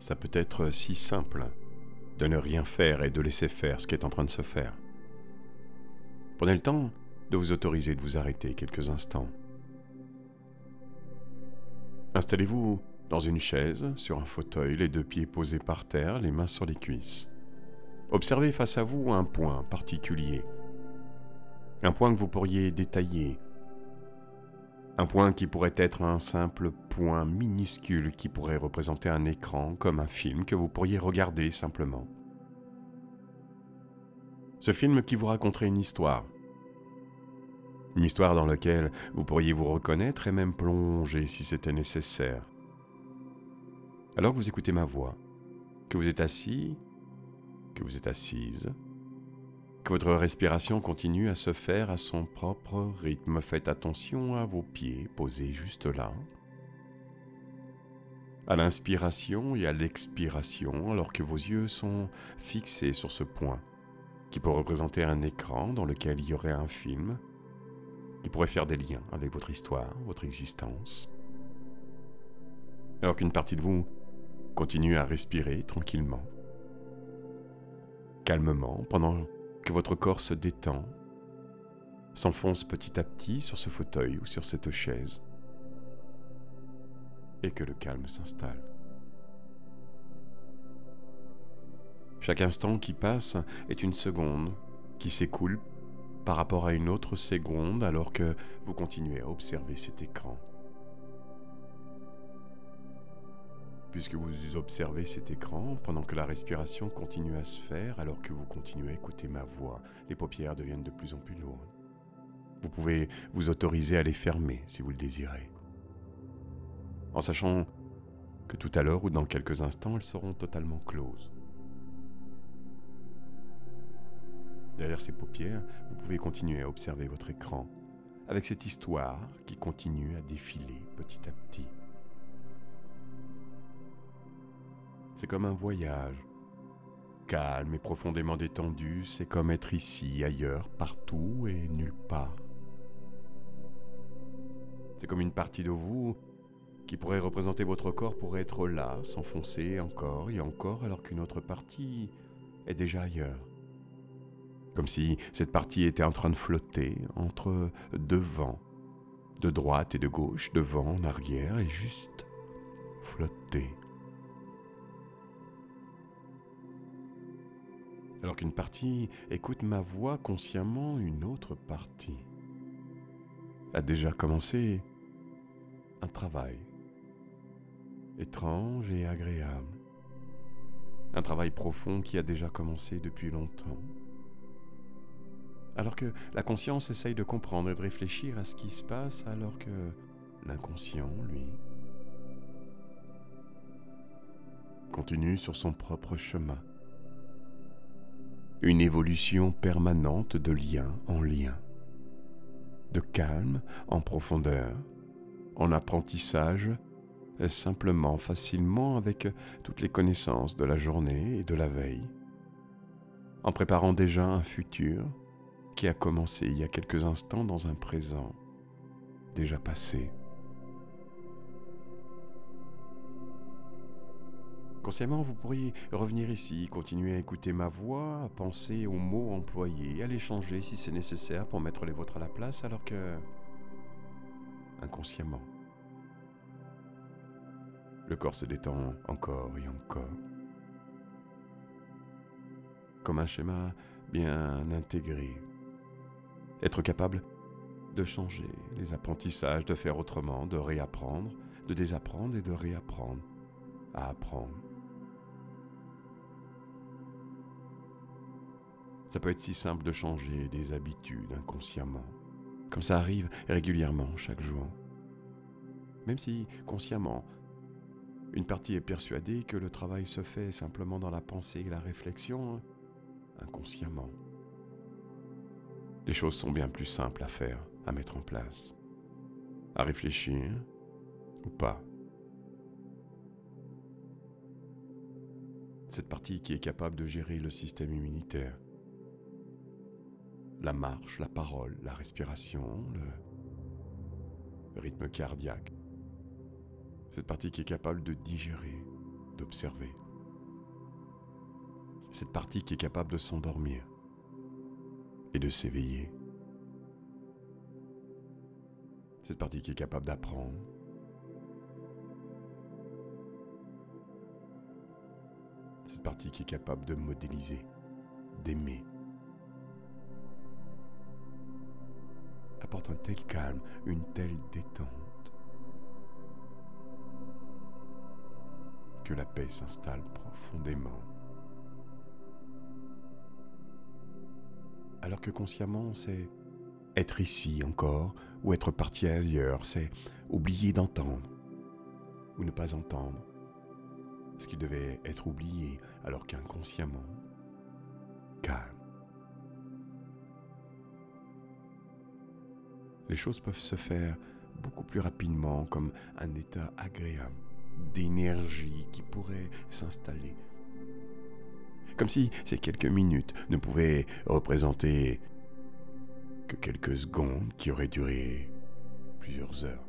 Ça peut être si simple de ne rien faire et de laisser faire ce qui est en train de se faire. Prenez le temps de vous autoriser de vous arrêter quelques instants. Installez-vous dans une chaise, sur un fauteuil, les deux pieds posés par terre, les mains sur les cuisses. Observez face à vous un point particulier, un point que vous pourriez détailler, un point qui pourrait être un simple point minuscule qui pourrait représenter un écran comme un film que vous pourriez regarder simplement. Ce film qui vous raconterait une histoire dans laquelle vous pourriez vous reconnaître et même plonger si c'était nécessaire. Alors que vous écoutez ma voix, que vous êtes assis, que vous êtes assise, que votre respiration continue à se faire à son propre rythme. Faites attention à vos pieds posés juste là, à l'inspiration et à l'expiration, alors que vos yeux sont fixés sur ce point, qui peut représenter un écran dans lequel il y aurait un film, qui pourrait faire des liens avec votre histoire, votre existence. Alors qu'une partie de vous continue à respirer tranquillement, calmement, pendant que votre corps se détend, s'enfonce petit à petit sur ce fauteuil ou sur cette chaise, et que le calme s'installe. Chaque instant qui passe est une seconde qui s'écoule par rapport à une autre seconde alors que vous continuez à observer cet écran. Puisque vous observez cet écran, pendant que la respiration continue à se faire, alors que vous continuez à écouter ma voix, les paupières deviennent de plus en plus lourdes. Vous pouvez vous autoriser à les fermer si vous le désirez, en sachant que tout à l'heure ou dans quelques instants, elles seront totalement closes. Derrière ces paupières, vous pouvez continuer à observer votre écran, avec cette histoire qui continue à défiler petit à petit. C'est comme un voyage, calme et profondément détendu, c'est comme être ici, ailleurs, partout et nulle part. C'est comme une partie de vous qui pourrait représenter votre corps pourrait être là, s'enfoncer encore et encore, alors qu'une autre partie est déjà ailleurs. Comme si cette partie était en train de flotter entre deux vents, de droite et de gauche, devant, en arrière, et juste flotter. Alors qu'une partie écoute ma voix consciemment, une autre partie a déjà commencé un travail étrange et agréable. Un travail profond qui a déjà commencé depuis longtemps. Alors que la conscience essaye de comprendre et de réfléchir à ce qui se passe, alors que l'inconscient, lui, continue sur son propre chemin. Une évolution permanente de lien en lien, de calme en profondeur, en apprentissage, simplement, facilement, avec toutes les connaissances de la journée et de la veille, en préparant déjà un futur qui a commencé il y a quelques instants dans un présent déjà passé. Consciemment, vous pourriez revenir ici, continuer à écouter ma voix, à penser aux mots employés, à les changer si c'est nécessaire pour mettre les vôtres à la place, alors que, inconsciemment, le corps se détend encore et encore. Comme un schéma bien intégré. Être capable de changer les apprentissages, de faire autrement, de réapprendre, de désapprendre et de réapprendre à apprendre. Ça peut être si simple de changer des habitudes inconsciemment, comme ça arrive régulièrement chaque jour. Même si, consciemment, une partie est persuadée que le travail se fait simplement dans la pensée et la réflexion, inconsciemment. Les choses sont bien plus simples à faire, à mettre en place, à réfléchir ou pas. Cette partie qui est capable de gérer le système immunitaire, la marche, la parole, la respiration, le rythme cardiaque. Cette partie qui est capable de digérer d'observer. Cette partie qui est capable de s'endormir et de s'éveiller. Cette partie qui est capable d'apprendre. Cette partie qui est capable de modéliser, d'aimer. Apporte un tel calme, une telle détente, que la paix s'installe profondément. Alors que consciemment, c'est être ici encore ou être parti ailleurs, c'est oublier d'entendre ou ne pas entendre ce qui devait être oublié, alors qu'inconsciemment, calme. Les choses peuvent se faire beaucoup plus rapidement, comme un état agréable d'énergie qui pourrait s'installer. Comme si ces quelques minutes ne pouvaient représenter que quelques secondes qui auraient duré plusieurs heures.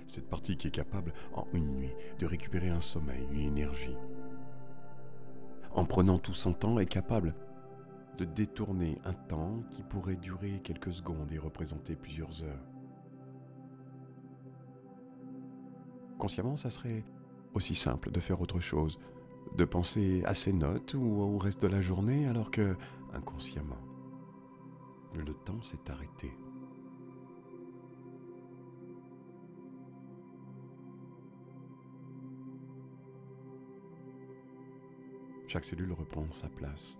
Cette partie qui est capable, en une nuit, de récupérer un sommeil, une énergie, en prenant tout son temps, est capable de détourner un temps qui pourrait durer quelques secondes et représenter plusieurs heures. Consciemment, ça serait aussi simple de faire autre chose, de penser à ses notes ou au reste de la journée, alors que, inconsciemment, le temps s'est arrêté. Chaque cellule reprend sa place.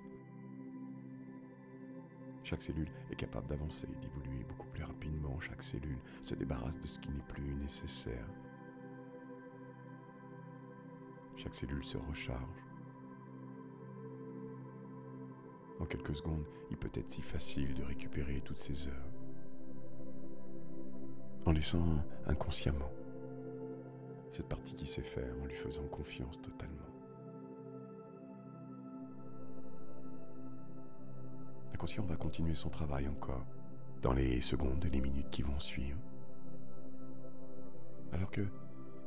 Chaque cellule est capable d'avancer, d'évoluer beaucoup plus rapidement. Chaque cellule se débarrasse de ce qui n'est plus nécessaire. Chaque cellule se recharge. En quelques secondes, il peut être si facile de récupérer toutes ces heures, en laissant inconsciemment cette partie qui sait faire, en lui faisant confiance totalement. L'inconscient va continuer son travail encore dans les secondes et les minutes qui vont suivre. Alors que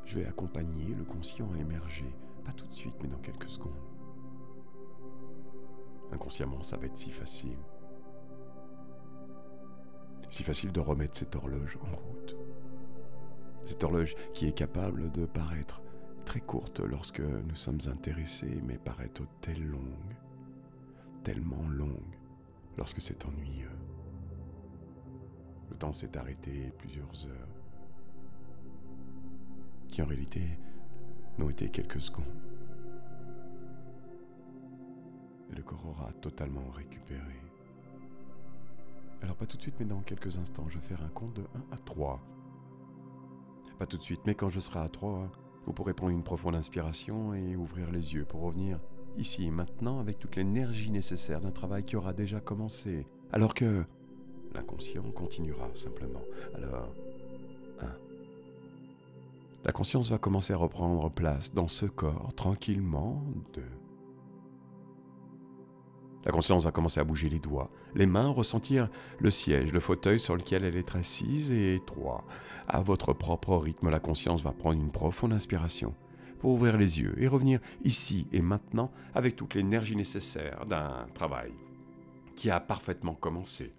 je vais accompagner le conscient à émerger, pas tout de suite, mais dans quelques secondes. Inconsciemment, ça va être si facile. Si facile de remettre cette horloge en route. Cette horloge qui est capable de paraître très courte lorsque nous sommes intéressés, mais paraître tellement longue, lorsque c'est ennuyeux. Le temps s'est arrêté plusieurs heures, qui en réalité n'ont été quelques secondes. Et le corps aura totalement récupéré. Alors pas tout de suite, mais dans quelques instants, je vais faire un compte de 1 à 3. Pas tout de suite, mais quand je serai à 3, vous pourrez prendre une profonde inspiration et ouvrir les yeux pour revenir ici et maintenant avec toute l'énergie nécessaire d'un travail qui aura déjà commencé. Alors que l'inconscient continuera simplement. Alors, 1. La conscience va commencer à reprendre place dans ce corps tranquillement. 2. La conscience va commencer à bouger les doigts, les mains, ressentir le siège, le fauteuil sur lequel elle est assise. Et 3. À votre propre rythme, la conscience va prendre une profonde inspiration pour ouvrir les yeux et revenir ici et maintenant avec toute l'énergie nécessaire d'un travail qui a parfaitement commencé.